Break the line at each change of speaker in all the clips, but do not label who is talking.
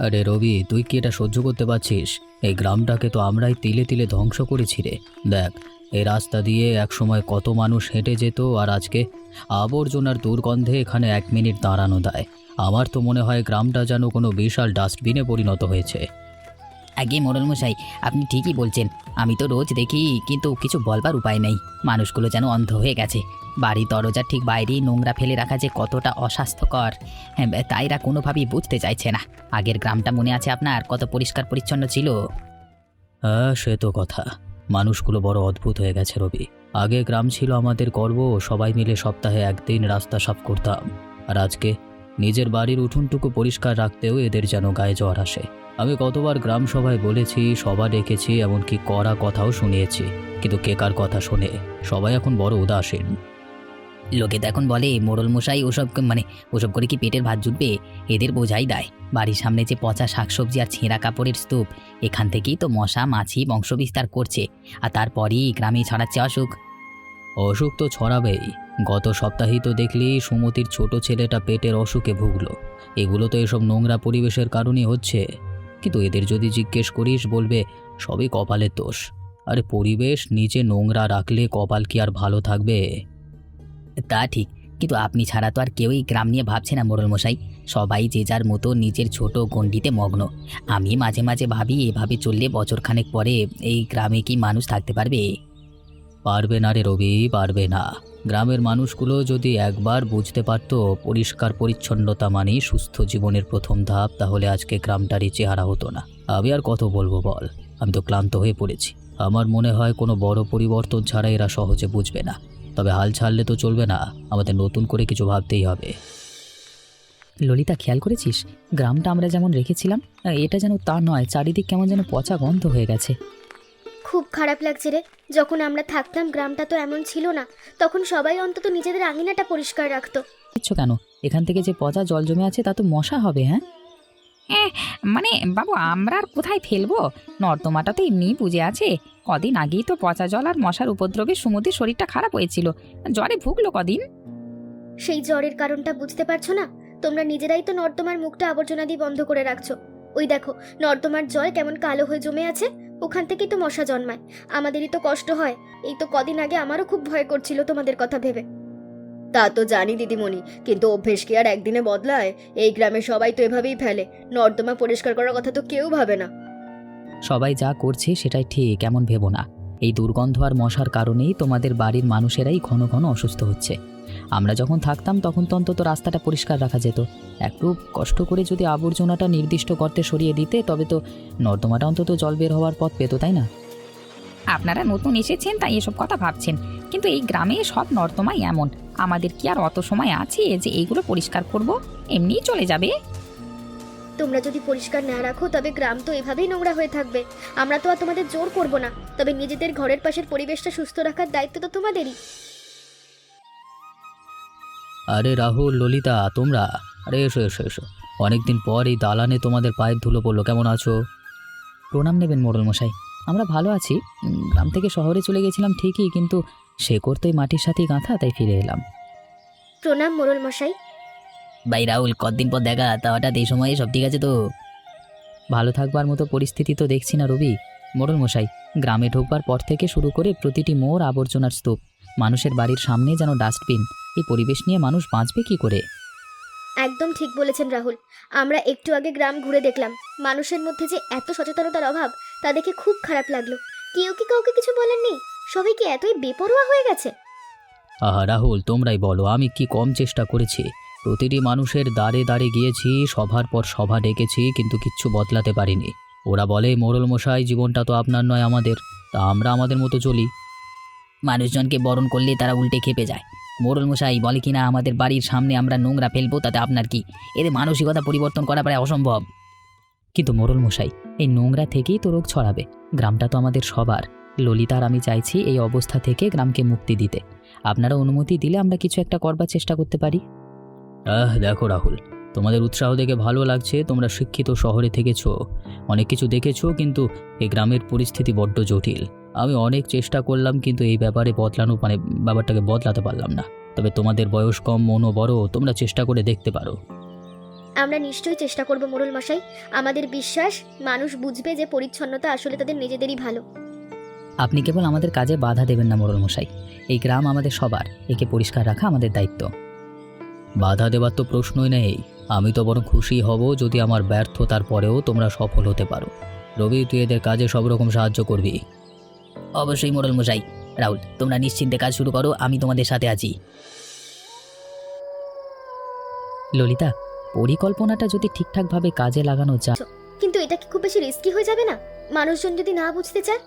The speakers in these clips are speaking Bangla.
আরে রবি, তুই কি এটা সহ্য করতে পারছিস? এই গ্রামটাকে তো আমরাই তিলে তিলে ধ্বংস করেছি রে। দেখ, এই রাস্তা দিয়ে একসময় কত মানুষ হেঁটে যেত, আর আজকে আবর্জনার দুর্গন্ধে এখানে 1 মিনিট দাঁড়ানো দেয়। আমার তো মনে হয় গ্রামটা যেন কোনো বিশাল ডাস্টবিনে পরিণত হয়েছে।
আগে মোড়ল মশাই, আপনি ঠিকই বলছেন। আমি তো রোজ দেখি, কিন্তু কিছু বলবার উপায় নেই। মানুষগুলো যেন অন্ধ হয়ে গেছে। বাড়ি দরজার ঠিক বাইরেই নোংরা ফেলে রাখা যে কতটা অস্বাস্থ্যকর, হ্যাঁ, তাই এরা কোনোভাবেই বুঝতে চাইছে না। আগের গ্রামটা মনে আছে আপনার, কত পরিষ্কার পরিচ্ছন্ন ছিল।
হ্যাঁ, সে তো কথা। মানুষগুলো বড় অদ্ভুত হয়ে গেছে রবি। আগে গ্রাম ছিল আমাদের গর্ব, সবাই মিলে সপ্তাহে একদিন রাস্তা সাফ করতাম। আর আজকে নিজের বাড়ির উঠোনটুকু পরিষ্কার রাখতেও এদের যেন গায়ে জ্বর আসে। আমি কতবার গ্রাম সভায় বলেছি, সভা ডেকেছি, এমনকি কড়া কথাও শুনিয়েছি, কিন্তু কে কার কথা শোনে? সবাই এখন বড় উদাসীন।
লোকে তো এখন বলে মোড়ল মশাই ওসব করে কি পেটের ভাত জুটবে? এদের বোঝাই দেয়। বাড়ির সামনে যে পচা শাকসবজি আর ছেঁড়া কাপড়ের স্তূপ, এখান থেকেই তো মশা মাছি বংশবিস্তার করছে। আর তারপরেই গ্রামে ছড়াচ্ছে অসুখ।
অসুখ তো ছড়াবেই। গত সপ্তাহেই তো দেখলি সুমতির ছোট ছেলেটা পেটের অসুখে ভুগলো। এগুলো তো এসব নোংরা পরিবেশের কারণেই হচ্ছে। কিন্তু এদের যদি জিজ্ঞেস করিস, বলবে সবই কপালের দোষ। আরে পরিবেশ নিচে নোংরা রাখলে কপাল কি আর ভালো থাকবে?
তা ঠিক, কিন্তু আপনি ছাড়া তো আর কেউই গ্রাম নিয়ে ভাবছে না মোড়ল মশাই। সবাই যে যার মতো নিজের ছোট গণ্ডিতে মগ্ন। আমি মাঝে মাঝে ভাবি, এভাবে চললে বছরখানেক পরে এই গ্রামে কি মানুষ থাকতে পারবে?
পারবে না রে রবি, পারবে না। গ্রামের মানুষগুলো যদি একবার বুঝতে পারতো পরিষ্কার পরিচ্ছন্নতা মানেই সুস্থ জীবনের প্রথম ধাপ, তাহলে আজকে গ্রামটারই চেহারা হতো না। আমি আর কত বলবো বল, আমি তো ক্লান্ত হয়ে পড়েছি। আমার মনে হয় কোনো বড় পরিবর্তন ছাড়া এরা সহজে বুঝবে না। তবে হাল ছাড়লে তো চলবে না, আমাদের নতুন করে কিছু ভাবতেই হবে।
ললিতা, খেয়াল করেছিস গ্রামটা আমরা যেমন রেখেছিলাম, এটা যেন তা নয়। চারিদিক কেমন যেন পচা গন্ধ হয়ে গেছে।
খুব খারাপ লাগছে রে। যখন আমরা থাকতাম গ্রামটা তো এমন ছিল না। তখন সবাই অন্তত নিজেদের আঙিনাটা পরিষ্কার রাখতো।
কিচ্ছু কেন? এখান থেকে যে পচা জল জমে আছে তা তো মশা হবে। হ্যাঁ, বাবু, আমরা আর কোথায় ফেলবো? নর্দমাটা তো এমনিই বুঝে আছে। কদিন আগেই তো পচা জল আর মশার উপদ্রবে সুমতির শরীরটা খারাপ হয়েছিল। জ্বরে ভুগলো কদিন।
সেই জ্বরের কারণটা বুঝতে পারছো না? তোমরা নিজেরাই তো নর্দমার মুখটা আবর্জনা দিয়ে বন্ধ করে রাখছো। ওই দেখো, নর্দমার জল কেমন কালো হয়ে জমে আছে। ওখান থেকেই তো মশা জন্মায়। আমাদেরই তো কষ্ট হয়। এই তো কদিন আগে আমারও খুব ভয় করছিল তোমাদের কথা ভেবে। তা তো জানি দিদিমণি, কিন্তু অভ্যেস কি আর একদিনে বদলায়? এই গ্রামে সবাই তো এভাবেই ফেলে। নর্দমা পরিষ্কার করার কথা তো কেউ ভাবে না।
সবাই যা করছে সেটাই ঠিক, এমন ভেবো না। এই দুর্গন্ধ আর মশার কারণেই তোমাদের বাড়ির মানুষেরাই ঘন ঘন অসুস্থ হচ্ছে। আমরা যখন থাকতাম তখন তো অন্তত রাস্তাটা পরিষ্কার রাখা যেত। একটু কষ্ট করে যদি আবর্জনাটা নির্দিষ্ট গর্তে সরিয়ে দিতে, তবে তো নর্দমাটা অন্তত জল বের হওয়ার পথ পেত, তাই না? আপনারা নতুন এসেছেন তাই এসব কথা ভাবছেন, কিন্তু এই গ্রামে সব নর্দমাই এমন। আমাদের কি আর অত সময় আছে যে এইগুলো পরিষ্কার করব? এমনিই চলে যাবে।
তোমরা যদি পরিষ্কার না রাখো তবে গ্রাম তো এভাবেই নোংরা হয়ে থাকবে। আমরা তো আর তোমাদের জোর করব না, তবে নিজেদের ঘরের পাশের পরিবেশটা সুস্থ রাখার দায়িত্ব তো তোমাদেরই।
আরে রাহুল, ললিতা, তোমরা আরে এসো এসো এসো। অনেকদিন পর এই দালানে তোমাদের পায়ের ধুলো পড়লো। কেমন আছো?
প্রণাম নেবেন মোড়ল মশাই। আমরা ভালো আছি। গ্রাম থেকে শহরে চলে গেছিলাম ঠিকই, কিন্তু শেকড় তো এই মাটির সাথেই গাঁথা, তাই ফিরে এলাম।
প্রণাম মোড়ল মশাই।
ভাই রাহুল, কতদিন পর দেখা, তা হঠাৎ এই সময়ে সব ঠিক আছে তো? ভালো থাকবার মতো পরিস্থিতি তো দেখছি না রবি। মোড়ল মশাই, গ্রামে ঢোকবার পর থেকে শুরু করে প্রতিটি মোড় আবর্জনার স্তূপ, মানুষের বাড়ির সামনে যেন ডাস্টবিন। এই পরিবেশ নিয়ে মানুষ বাঁচবে কি করে?
একদম ঠিক বলেছেন রাহুল। আমরা একটু আগে গ্রাম ঘুরে দেখলাম, মানুষের মধ্যে যে এত সচেতনতার অভাব তা দেখে খুব খারাপ লাগলো। কেউ কি কাউকে কিছু বলেননি? সবাই কি এতই বেপরোয়া হয়ে গেছে?
আহা রাহুল, তোমরাই বলো আমি কি কম চেষ্টা করেছি? প্রতিটি মানুষের দ্বারে দ্বারে গিয়েছি, সভার পর সভা ডেকেছি, কিন্তু কিচ্ছু বদলাতে পারিনি। ওরা বলে মোড়ল মশাই, জীবনটা তো আপনার নয় আমাদের, তা আমরা আমাদের মতো চলি।
মানুষজনকে বরণ করলে তারা উল্টে খেপে যায়। মোড়ল মশাই বলে কিনা আমাদের বাড়ির সামনে আমরা নোংরা ফেলবো, তাতে আপনার কি? এদের মানসিকতা পরিবর্তন করা প্রায় অসম্ভব। কিন্তু মোড়ল মশাই, এই নোংরা থেকেই তো রোগ ছড়াবে। গ্রামটা তো আমাদের সবার। ললিতা আর আমি চাইছি এই অবস্থা থেকে গ্রামকে মুক্তি দিতে। আপনারা অনুমতি দিলে আমরা কিছু একটা করবার চেষ্টা করতে পারি।
দেখো রাহুল, তোমাদের উৎসাহ দেখে ভালো লাগছে। তোমরা শিক্ষিত, শহরে থেকেছো, অনেক কিছু দেখেছো, কিন্তু এই গ্রামের পরিস্থিতি বড্ড জটিল। আমি অনেক চেষ্টা করলাম, কিন্তু এই ব্যাপারে ব্যাপারটাকে বদলাতে পারলাম না। তবে তোমাদের বয়স কম, মনও বড়, তোমরা চেষ্টা করে দেখতে পারো।
আমরা নিশ্চয়ই চেষ্টা করব মোড়ল মশাই। আমাদের বিশ্বাস মানুষ বুঝবে যে পরিচ্ছন্নতা আসলে তাদের নিজেদেরই ভালো।
আপনি কেবল আমাদের কাজে বাধা দেবেন না মোড়ল মশাই। এই গ্রাম আমাদের সবার, একে পরিষ্কার রাখা আমাদের দায়িত্ব।
বাধা দেবার তো প্রশ্নই নেই। আমি তো বরং খুশি হব যদি আমার ব্যর্থতার পরেও তোমরা সফল হতে পারো। রবি, তুই এদের কাজে সব রকম সাহায্য করবি।
অবশ্যই মোড়ল মশাই। রাহুল, তোমরা নিশ্চিন্তে কাজ শুরু করো, আমি তোমাদের সাথে আছি। ললিতা, পরিকল্পনাটা যদি ঠিকঠাকভাবে কাজে লাগানো যায়।
কিন্তু এটা কি খুব বেশি রিস্কি হয়ে যাবে না? মানুষজন যদি না বুঝতে চায়?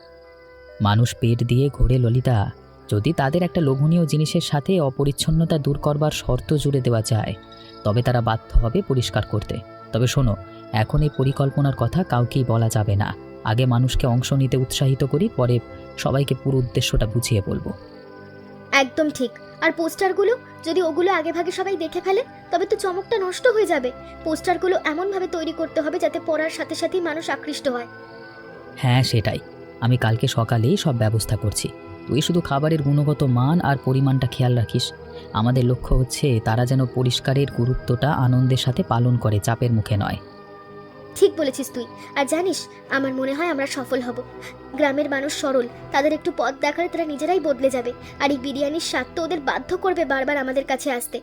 মানুষ পেট দিয়ে ঘোরে ললিতা। যদি তাদের একটা লোভনীয় জিনিসের সাথে অপরিচ্ছন্নতা দূর করবার শর্ত জুড়ে দেওয়া যায়, তবে তারা বাধ্য হবে পরিষ্কার করতে। তবে শোনো, এখন এই পরিকল্পনার কথা কাউকেই বলা যাবে না। আগে মানুষকে অংশ নিতে উৎসাহিত করি, পরে সবাইকে পুরো উদ্দেশ্যটা বুঝিয়ে বলবো।
একদম ঠিক। আর পোস্টারগুলো যদি ওগুলো আগে ভাগে সবাই দেখে ফেলে, তবে তো চমকটা নষ্ট হয়ে যাবে। পোস্টারগুলো এমনভাবে তৈরি করতে হবে যাতে পড়ার সাথে সাথেই মানুষ আকৃষ্ট হয়।
হ্যাঁ, সেটাই। আমি কালকে সকালেই সব ব্যবস্থা করছি। তুই শুধু খাবারের গুণগত মান আর পরিমাণটা খেয়াল রাখিস। আমাদের লক্ষ্য হচ্ছে তারা যেন পরিষ্কারের গুরুত্বটা আনন্দের সাথে পালন করে, চাপের মুখে নয়।
ঠিক বলেছিস তুই। আর জানিস, আমার মনে হয় আমরা সফল হব। গ্রামের মানুষ সরল, তাদের একটু পথ দেখালে তারা নিজেরাই বদলে যাবে। আর এই বিরিয়ানির স্বাদ তো ওদের বাধ্য করবে বারবার আমাদের কাছে আসতে।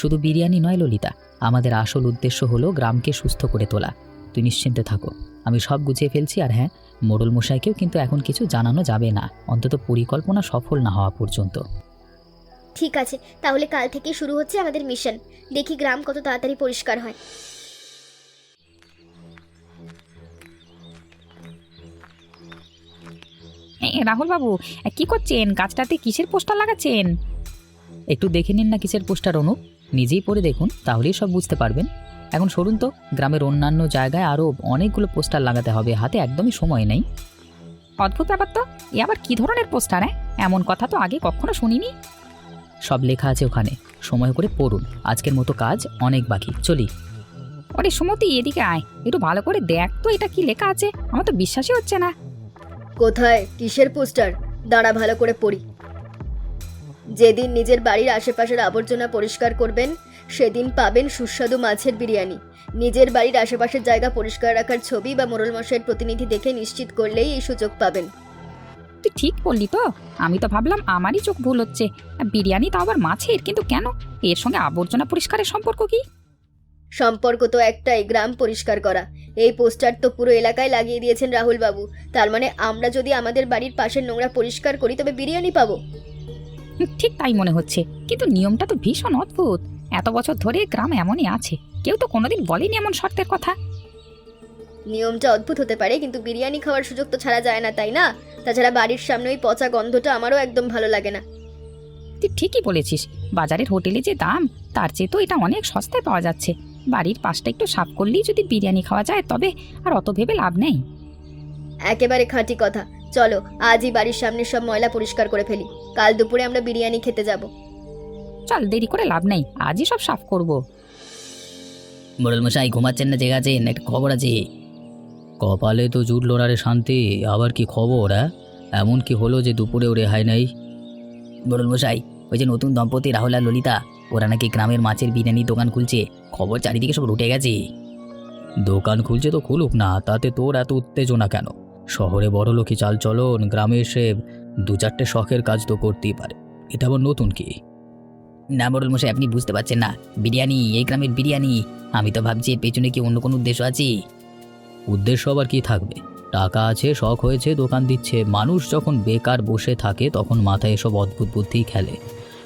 শুধু বিরিয়ানি নয় ললিতা, আমাদের আসল উদ্দেশ্য হলো গ্রামকে সুস্থ করে তোলা। তুই নিশ্চিন্তে থাকো, আমি সব গুছিয়ে ফেলছি। আর হ্যাঁ, মোড়ল মশাইকেও কিন্তু এখন কিছু জানানো যাবে না, অন্তত পরিকল্পনা সফল না হওয়া পর্যন্ত।
ঠিক আছে, তাহলে কাল থেকেই শুরু হচ্ছে আমাদের মিশন। দেখি গ্রাম কত তাড়াতাড়ি পরিষ্কার হয়।
রাহুল বাবু, কি করছেন? গাছটাতে কিসের পোস্টার লাগাচ্ছেন?
একটু দেখে নিন না কিসের পোস্টার অনুপ, নিজেই পড়ে দেখুন, তাহলেই সব বুঝতে পারবেন। এখন সরুন তো, গ্রামের অন্যান্য জায়গায় আরও অনেকগুলো পোস্টার লাগাতে হবে, হাতে একদমই সময় নেই।
অদ্ভুত ব্যাপার তো। এ আবার কি ধরনের পোস্টার? এমন কথা তো আগে কখনো শুনিনি।
সব লেখা আছে ওখানে, সময় করে পড়ুন। আজকের মতো কাজ অনেক বাকি, চলি।
ওরে সুমতি, এদিকে আয়, একটু ভালো করে দেখ তো এটা কি লেখা আছে। আমার তো বিশ্বাসই হচ্ছে না।
কোথায়? কিসের পোস্টার? দাঁড়া, ভালো করে পড়ি। যেদিন নিজের বাড়ির আশেপাশের আবর্জনা পরিষ্কার করবেন, সেদিন পাবেন সুস্বাদু মাছের বিরিয়ানি। নিজের বাড়ির আশেপাশের জায়গা পরিষ্কার রাখার ছবি বা মোড়ল মশাইয়ের প্রতিনিধি দেখে নিশ্চিত করলেই এই সুযোগ পাবেন।
তুই ঠিক বললি তো। আমি তো ভাবলাম আমারই চোখ ভুল হচ্ছে। বিরিয়ানি তো আবার মাছের, কিন্তু কেন? এর সঙ্গে আবর্জনা পরিষ্কারের সম্পর্ক কি?
সম্পর্ক তো একটাই, গ্রাম পরিষ্কার করা। এই পোস্টার তো পুরো এলাকায় লাগিয়ে দিয়েছেন রাহুল বাবু। তার মানে আমরা যদি আমাদের বাড়ির পাশের নোংরা পরিষ্কার করি, তবে বিরিয়ানি পাবো।
ঠিক তাই মনে হচ্ছে, কিন্তু নিয়মটা তো ভীষণ অদ্ভুত। এত বছর ধরে গ্রাম এমনই আছে, কেউ তো কোনোদিন বলেনি এমন শর্তের কথা।
নিয়মটা অদ্ভুত হতে পারে, কিন্তু বিরিয়ানি খাওয়ার সুযোগ তো ছাড়া যায় না, তাই না? তাছাড়া বাড়ির সামনে ওই পচা গন্ধটা আমারও একদম ভালো লাগে না।
তুই ঠিকই বলেছিস, বাজারের হোটেলে যে দাম, তার চেয়ে তো এটা অনেক সস্তায় পাওয়া যাচ্ছে। বাড়ির পাশটা একটু সাফ করলেই যদি বিরিয়ানি খাওয়া যায়, তবে আর অত ভেবে লাভ নেই।
একেবারে খাঁটি কথা। চলো আজই বাড়ির সামনে সব ময়লা পরিষ্কার করে ফেলি, কাল দুপুরে আমরা বিরিয়ানি খেতে যাব।
চল, দেরি করে লাভ নেই, আজই সব সাফ করব।
মোড়ল মশাই ঘুমাচ্ছেন না, জেগেছেন? একটা খবর আছে।
কপালে তো জুটলো না রে শান্তি, আবার কি খবর? এমন কি হলো যে দুপুরেও রেহাই নেই?
মোড়ল মশাই, ওই যে নতুন দম্পতি রাহুল আর ললিতা, ওরা নাকি গ্রামের মাছের বিরিয়ানি দোকান খুলছে। খবর চারিদিকে সব উঠে গেছে।
দোকান খুলছে তো খুলুক না, তাতে তোর এত উত্তেজনা কেন? শহরে বড় লোকই চাল চলন, গ্রামে এসে দু চারটে শখের কাজ তো করতেই পারে। এটা আবার নতুন কি?
না মোড়ল মশাই, আপনি বুঝতে পারছেন না। বিরিয়ানি, এই গ্রামের বিরিয়ানি। আমি তো ভাবছি এর পেছনে কি অন্য কোনো উদ্দেশ্য আছে।
উদ্দেশ্য আবার কি থাকবে? টাকা আছে, শখ হয়েছে, দোকান দিচ্ছে। মানুষ যখন বেকার বসে থাকে তখন মাথায় এসব অদ্ভুত বুদ্ধিই খেলে।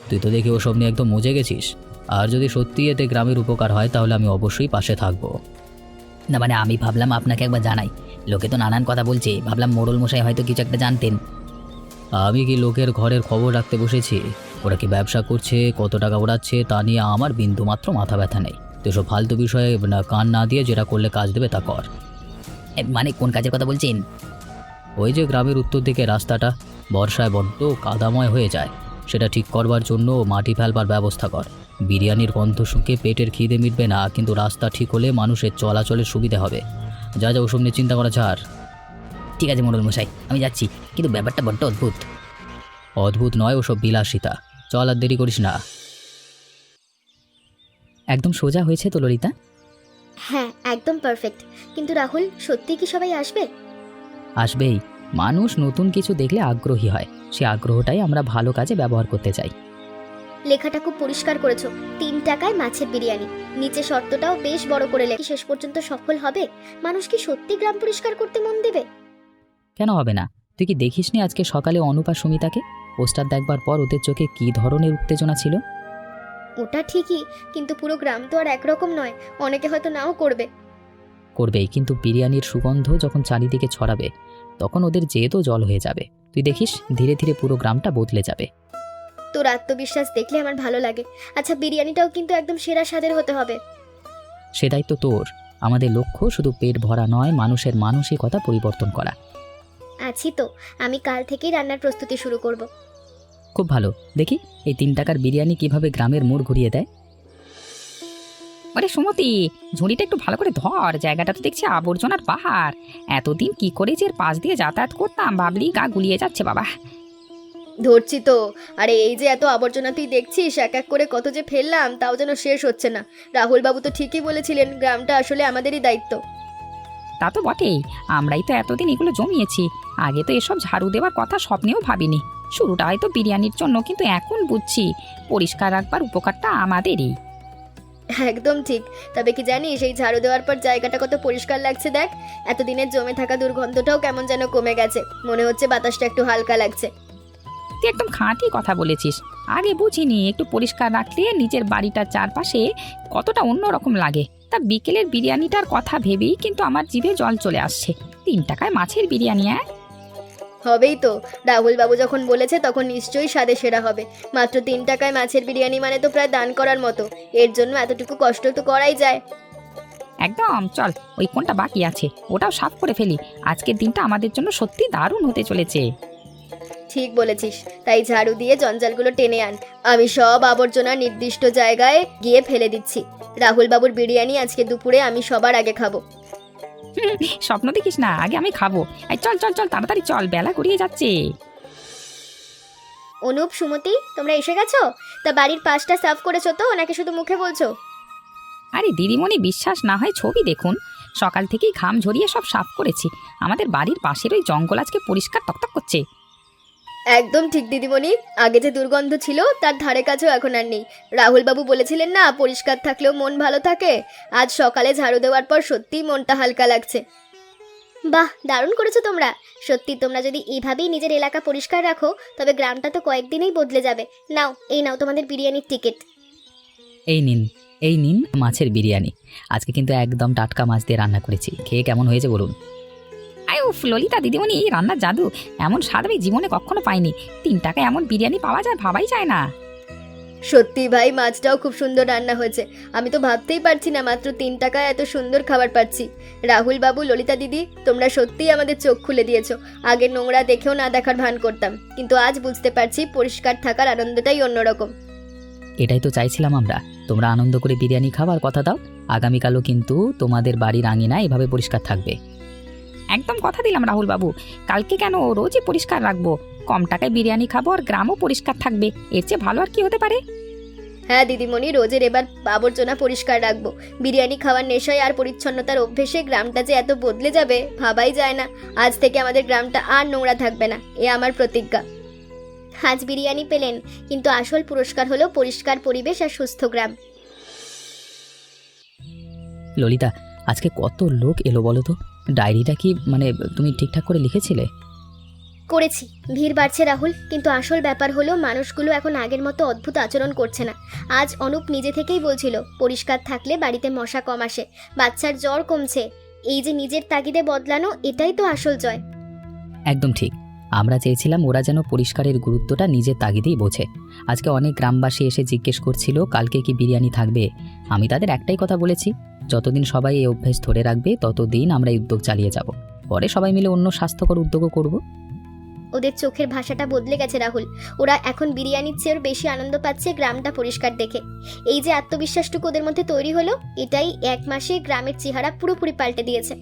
তুই তো দেখি ওসব নিয়ে একদম মজে গেছিস। আর যদি সত্যি এতে গ্রামের উপকার হয় তাহলে আমি অবশ্যই পাশে থাকবো।
না মানে আমি ভাবলাম আপনাকে একবার জানাই। লোকে তো নানান কথা বলছে, ভাবলাম মোড়ল মশাই হয়তো কিছু একটা জানতেন।
আমি কি লোকের ঘরের খবর রাখতে বসেছি? ওরা কি ব্যবসা করছে, কত টাকা ওড়াচ্ছে, তা নিয়ে আমার বিন্দুমাত্র মাথা ব্যথা নেই। তো সব ফালতু বিষয়ে কান না দিয়ে যেটা করলে কাজ দেবে তা কর।
মানে কোন কাজের কথা বলছেন?
ওই যে গ্রামের উত্তর দিকে রাস্তাটা বর্ষায় বড্ড কাদাময় হয়ে যায়, সেটা ঠিক করবার জন্য মাটি ফেলবার ব্যবস্থা কর। বিরিয়ানির গন্ধ শুঁকে পেটের খিদে মিটবে না, কিন্তু রাস্তা ঠিক হলে মানুষের চলাচলের সুবিধা হবে। যা যা ওসব নিয়ে চিন্তা করা ছাড়।
ঠিক আছে মোড়ল মশাই, আমি যাচ্ছি, কিন্তু ব্যাপারটা বড্ড অদ্ভুত।
অদ্ভুত নয়, ওসব বিলাসিতা। চল আর দেরি করিস না।
একদম সোজা হয়েছে তো ললিতা?
হ্যাঁ, একদম পারফেক্ট। কিন্তু রাহুল, সত্যি কি সবাই আসবে?
আসবেই। মানুষ নতুন কিছু দেখলে আগ্রহী হয়, সে আগ্রহটাই আমরা ভালো কাজে ব্যবহার করতে চাই।
লেখাটা খুব পরিষ্কার করেছো। 3 টাকায় মাছের বিরিয়ানি, নিচে শর্তটাও বেশ বড় করে লেখি। শেষ পর্যন্ত সফল হবে? মানুষ কি সত্যি গ্রাম পরিষ্কার করতে মন দেবে?
কেন হবে না? তুই কি দেখিসনি আজকে সকালে অনুপ আর সুমিতাকে? পোস্টার দেখবার পর ওদের চোখে কী ধরনের উত্তেজনা ছিল।
ওটা ঠিকই, কিন্তু পুরো গ্রাম তো আর একরকম নয়। অনেকে হয়তো নাও করবে।
করবেই, কিন্তু বিরিয়ানির সুগন্ধ যখন চারিদিকে ছড়াবে তখন ওদের জেদও জল হয়ে যাবে। তুই দেখিস ধীরে ধীরে পুরো গ্রামটা বদলে যাবে।
তোর আত্মবিশ্বাস দেখলে আমার ভালো লাগে। আচ্ছা, বিরিয়ানিটাও কিন্তু একদম সেরা স্বাদের হতে হবে।
সেটাই তো তোর। আমাদের লক্ষ্য শুধু পেট ভরা নয়, মানুষের মানসিকতা পরিবর্তন করা।
আছি তো, আমি কাল থেকেই রান্নার প্রস্তুতি শুরু করব।
খুব ভালো। দেখি এই 3 টাকার বিরিয়ানি কিভাবে গ্রামের মোড় ঘুরিয়ে দেয়।
ওরে সুমতি, ঝুড়িটা একটু ভালো করে ধর, জায়গাটা তো দেখছি আবর্জনার পাহাড়। এতদিন কি করে যে এর পাশ দিয়ে যাতায়াত করতাম ভাবলি গা গুলিয়ে যাচ্ছে বাবা।
ধরছি তো। আরে এই যে এত আবর্জনা তুই দেখছিস, এক এক করে কত যে ফেললাম, তাও যেন শেষ হচ্ছে না। রাহুল বাবু তো ঠিকই বলেছিলেন, গ্রামটা আসলে আমাদেরই দায়িত্ব।
তা তো বটেই, আমরাই তো এতদিন এগুলো জমিয়েছি। আগে তো এসব ঝাড়ু দেওয়ার কথা স্বপ্নেও ভাবিনি। শুরুটা হয়তো বিরিয়ানির জন্য, কিন্তু এখন বুঝছি পরিষ্কার রাখবার উপকারটা আমাদেরই।
একদম ঠিক। তবে কি জানিস, এই ঝাড়ু দেওয়ার পর জায়গাটা কত পরিষ্কার লাগছে দেখ। এতদিনের জমে থাকা দুর্গন্ধটাও কেমন যেন কমে গেছে। মনে হচ্ছে বাতাসটা একটু হালকা লাগছে।
তুই একদম খাঁটি কথা বলেছিস। আগে বুঝিনি একটু পরিষ্কার রাখলে নিজের বাড়িটার চারপাশে কতটা অন্যরকম লাগে। তা বিকেলের বিরিয়ানিটার কথা ভেবেই কিন্তু আমার জিভে জল চলে আসছে। 3 টাকায় মাছের বিরিয়ানি।
হবেই তো। রাহুল বাবু যখন বলেছে তখন নিশ্চয়ই স্বাদে সেরা হবে। মাত্র 3 টাকায় মাছের বিরিয়ানি মানে তো প্রায় দান করার মতো। এর জন্য এতটুকু কষ্ট তো করাই যায়।
একদম, চল ওই কোনটা বাকি আছে ওটাও সাফ করে ফেলি। আজকের দিনটা আমাদের জন্য সত্যি দারুণ হতে চলেছে।
ঠিক বলেছিস। তাই ঝাড়ু দিয়ে জঞ্জালগুলো টেনে আন। আমি সব আবর্জনা নির্দিষ্ট জায়গায় গিয়ে ফেলে দিচ্ছি। রাহুল বাবুর বিরিয়ানি আজকে দুপুরে আমি সবার আগে খাবো।
স্বপ্ন দেখিস না, আগে আমি খাবো। এই চল চল চল, তাড়াতাড়ি চল, বেলা গড়িয়ে যাচ্ছে।
অনুপ, সুমতি, তোমরা এসে গেছো? তা বাড়ির পাশটা সাফ করেছো তো, নাকি শুধু মুখে বলছো?
আরে দিদিমণি, বিশ্বাস না হয় ছবি দেখুন। সকাল থেকেই ঘাম ঝরিয়ে সব সাফ করেছি। আমাদের বাড়ির পাশের ওই জঙ্গল আজকে পরিষ্কার তকতক করছে।
একদম ঠিক দিদিমণি। আগে যে দুর্গন্ধ ছিল তার ধারে কাছেও এখন আর নেই। রাহুল বাবু বলেছিলেন না, পরিষ্কার থাকলেও মন ভালো থাকে। আজ সকালে ঝাড়ু দেওয়ার পর সত্যিই মনটা হালকা লাগছে। বাহ, দারুণ করেছো তোমরা। সত্যি তোমরা যদি এইভাবেই নিজের এলাকা পরিষ্কার রাখো, তবে গ্রামটা তো কয়েকদিনেই বদলে যাবে। নাও, এই নাও তোমাদের বিরিয়ানির টিকিট।
এই নিন, এই নিন মাছের বিরিয়ানি। আজকে কিন্তু একদম টাটকা মাছ দিয়ে রান্না করেছি। খেয়ে কেমন হয়েছে বলুন?
আয় উফ, ললিতা দিদিমণি, এই রান্নার জাদু। এমন স্বাদ আমি জীবনে কখনো পাইনি। 3 টাকায় এমন বিরিয়ানি পাওয়া যায় ভাবাই যায় না।
সত্যি ভাই, মাছটাও খুব সুন্দর রান্না হয়েছে। আমি তো ভাবতেই পারছি না মাত্র 3 টাকায় এত সুন্দর খাবার পাচ্ছি। রাহুল বাবু, ললিতা দিদি, তোমরা সত্যিই আমাদের চোখ খুলে দিয়েছো। আগে নোংরা দেখেও না দেখার ভান করতাম, কিন্তু আজ বুঝতে পারছি পরিষ্কার থাকার আনন্দটাই অন্যরকম।
এটাই তো চাইছিলাম আমরা। তোমরা আনন্দ করে বিরিয়ানি খাবার কথা দাও। আগামীকালও কিন্তু তোমাদের বাড়ির আঙিনা এভাবে পরিষ্কার থাকবে।
একদম কথা দিলাম রাহুল বাবু, কালকে কেন রোজই পরিষ্কার রাখবো। কম টাকায় বিরিয়ানি খাবো আর গ্রামও পরিষ্কার থাকবে। এর চেয়ে ভালো আর কি হতে পারে?
হ্যাঁ দিদিমণি, রোজের এবার আবর্জনা পরিষ্কার রাখবো। বিরিয়ানি খাওয়ার নেশায় আর পরিচ্ছন্নতার অভ্যেসে গ্রামটা যে এত বদলে যাবে ভাবাই যায় না। আজ থেকে আমাদের গ্রামটা আর নোংরা থাকবে না, এ আমার প্রতিজ্ঞা। আজ বিরিয়ানি পেলেন, কিন্তু আসল পুরস্কার হলো পরিষ্কার পরিবেশ আর সুস্থ গ্রাম।
ললিতা, আজকে কত লোক এলো বলো তো? ডায়েরিটা কি তুমি ঠিকঠাক করে লিখেছিলে?
করেছি। ভিড় বাড়ছে রাহুল, কিন্তু আসল ব্যাপার হলো মানুষগুলো এখন আগের মতো অদ্ভুত আচরণ করছে না। আজ অনুপ নিজে থেকেই বলছিল পরিষ্কার থাকলে বাড়িতে মশা কম আসে, বাচ্চার জ্বর কমছে। এই যে নিজের তাগিদে বদলানো, এটাই তো আসল জয়।
একদম ঠিক। আমরা চেয়েছিলাম ওরা যেন পরিষ্কারের গুরুত্বটা নিজের তাগিদেই বোঝে। আজকে অনেক গ্রামবাসী এসে জিজ্ঞেস করছিল কালকে কি বিরিয়ানি থাকবে। আমি তাদের একটাই কথা বলেছি, যতদিন সবাই এই অভ্যেস ধরে রাখবে ততদিন আমরা এই উদ্যোগ চালিয়ে যাব। পরে সবাই মিলে অন্য স্বাস্থ্যকর উদ্যোগও করব।
ওদের চোখের ভাষাটা বদলে গেছে রাহুল। ওরা এখন বিরিয়ানির চেয়েও বেশি আনন্দ পাচ্ছে গ্রামটা পরিষ্কার দেখে। এই যে আত্মবিশ্বাসটুকু ওদের মধ্যে তৈরি হলো, এটাই 1 মাসে গ্রামের চেহারা পুরোপুরি পাল্টে দিয়েছে।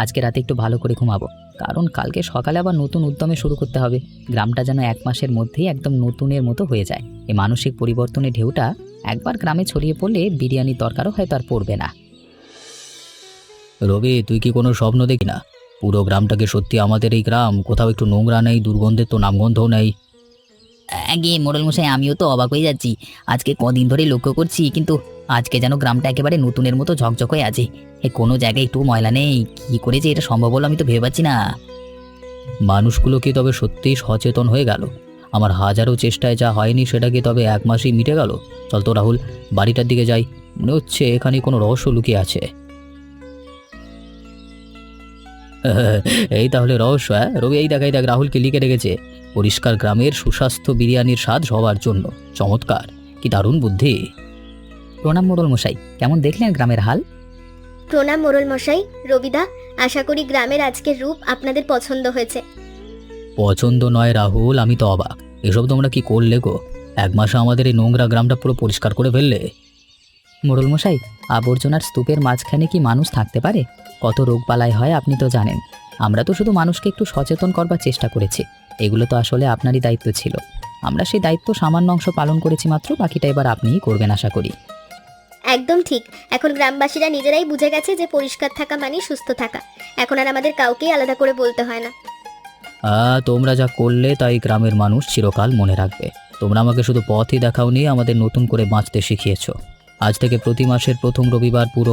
আজকে রাতে একটু ভালো করে ঘুমাবো, কারণ কালকে সকালে আবার নতুন উদ্যমে শুরু করতে হবে। গ্রামটা যেন 1 মাসের মধ্যেই একদম নতুনের মতো হয়ে যায়। এই মানসিক পরিবর্তনের ঢেউটা একবার গ্রামে ছড়িয়ে পড়লে বিরিয়ানির দরকারও হয়তো আর পড়বে না।
রবি, তুই কি কোনো স্বপ্ন দেখি না? পুরো গ্রামটাকে সত্যি আমাদের এই গ্রাম, কোথাও একটু নোংরা নেই, দুর্গন্ধের তো নামগন্ধও নেই।
আগে মোড়ল মশাই, আমিও তো অবাক হয়ে যাচ্ছি। আজকে কদিন ধরে লক্ষ্য করছি, কিন্তু আজকে যেন গ্রামটা একেবারে নতুনের মতো ঝকঝক হয়ে আছে। কোনো জায়গায় একটু ময়লা নেই। কি করে যে এটা সম্ভব হলো আমি তো ভেবে পাচ্ছি না।
মানুষগুলো কি তবে সত্যিই সচেতন হয়ে গেল? আমার হাজারো চেষ্টায় যা হয়নি সেটা কি তবে এক মাসেই মিটে গেল? চল তো রাহুল, বাড়িটার দিকে যাই। মনে হচ্ছে এখানে কোনো রহস্য লুকিয়ে আছে। এই তাহলে রহস্য? হ্যাঁ রবি, এই দেখ রাহুলকে লিখে রেখেছে, পরিষ্কার গ্রামের সুস্বাস্থ্য বিরিয়ানির স্বাদ সবার জন্য। চমৎকার, কি দারুণ বুদ্ধি।
প্রণাম মোড়ল মশাই, কেমন দেখলেন গ্রামের হাল?
প্রণাম মোড়ল মশাই। রবিদা, আশা করি গ্রামের আজকের রূপ আপনাদের পছন্দ হয়েছে।
পছন্দ নয় রাহুল, আমি তো অবাক। এসব তোমরা কি করলে গো? এক মাসে আমাদের এই নোংরা গ্রামটা পুরো পরিষ্কার করে ফেললে।
মোড়ল মশাই, আবর্জনার স্তূপের মাঝখানে কি মানুষ থাকতে পারে? কত রোগবালাই হয় আপনি তো জানেন। আমরা তো শুধু মানুষকে একটু সচেতন করবার চেষ্টা করেছি। এগুলো তো আসলে আপনারই দায়িত্ব ছিল। আমরা সেই দায়িত্ব সামান্য অংশ পালন করেছি মাত্র, বাকিটা এবার আপনিই করবেন আশা করি।
একদম ঠিক। এখন গ্রামবাসীরা নিজেরাই বুঝে গেছে যে পরিষ্কার থাকা মানে সুস্থ থাকা। এখন আর আমাদের কাউকেই আলাদা করে বলতে হয় না।
তোমরা যা করলে তাই গ্রামের মানুষ চিরকাল মনে রাখবে। তোমরা আমাকে শুধু পথই দেখাওনি, আমাদের নতুন করে বাঁচতে শিখিয়েছো। আজ থেকে প্রতি মাসের প্রথম রবিবার পুরো